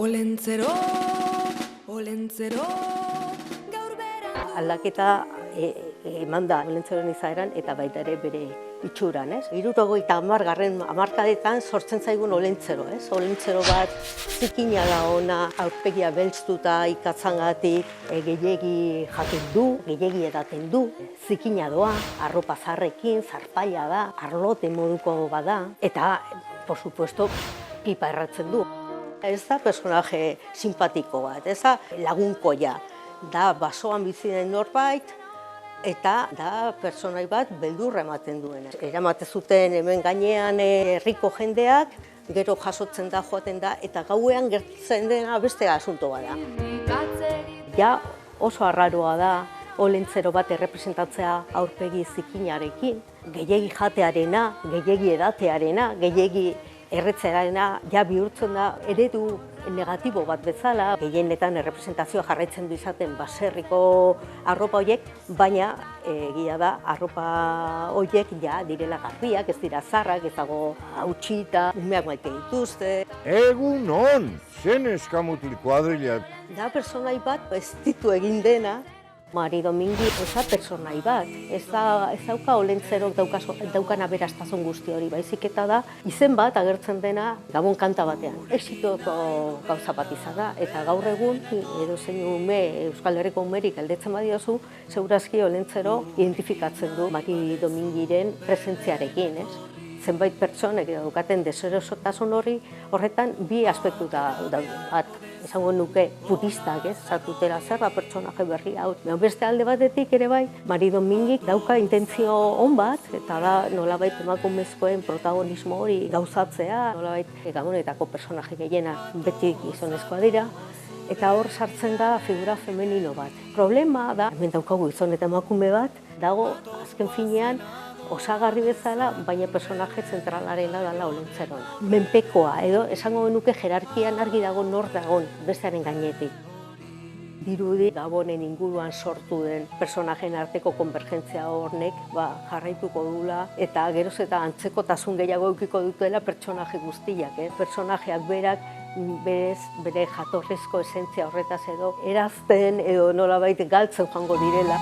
Olentzero, olentzero, gaur bera. Aldaketa eman da Olentzeroen izaeran eta baita ere bere itxuran, ez? 70. hamarkadetan sortzen zaigun olentzero, ez? Olentzero bat zikina da ona, aurpegia beltztuta ikatzangatik, gehiegi jaten du, gehiegi edaten du, zikina doa, arropa zarrekin, zarpaila da, arlote moduko bada, eta, por supuesto, pipa erratzen du. Ez da personaje simpatiko bat, ez da lagunkoia. Da basoan bizi den norbait, eta da pertsonai bat beldurra ematen duena. Eramaten zuten hemen gainean herriko jendeak, gero jasotzen da, joaten da, eta gauean gertzen dena beste asunto bat da. Ja oso arraroa da olentzero bat errepresentatzea aurpegi zikinarekin, gehiegi jatearena, gehiegi edatearena, gehiegi erretzearena ja bihurtzen da eredu negatibo bat bezala, gehienetan errepresentazioa jarraitzen du izaten baserriko arropa horiek, baina egia da arropa horiek ja direla garbiak, ez dira zarrak, ez dago hautsita, umeak maite dituzte. Egunon, zen eskamutil kuadrilla. Da personai bat ez ditu egin dena, Mari Domingi ez da personai bat, ez dauka olentzerok daukan aberastazun guzti hori, baizik eta da izen bat agertzen dena Gabon kanta batean. Exitoko gauza bat izan da, eta gaur egun edozein ume, Euskal Herriko umerik galdetzen badiozu, segurazki olentzero identifikatzen du Mari Domingiren presentziarekin, ez? Zenbait pertsonek daukaten deserosotasun horretan bi aspektu da bat. Esango nuke puristak, ez? Zatutera zer da pertsonaje berri hau. Beste alde batetik ere bai, Mari Domingik dauka intentzio on bat, eta da nolabait emakumezkoen protagonismo hori gauzatzea, nolabait gabonetako personaje gehiena beti gizonezkoa dira, eta hor sartzen da figura femenino bat. Problema da, hemen daukagu gizon eta emakume bat, dago azken finean osagarri bezala, baina personaje zentralarena dela olentzeroan. Menpekoa, edo esango genuke jerarkian argi dago nor dagon bestearen gainetik. Dirudi Gabonen inguruan sortu den personajen arteko konvergentzia hornek jarraituko dula, eta geroz eta antzekotasun gehiago edukiko dutela pertsonaje guztiak. Personajeak berak bere jatorrizko esentzia horretaz edo erazten edo nolabait galtzen joango direla.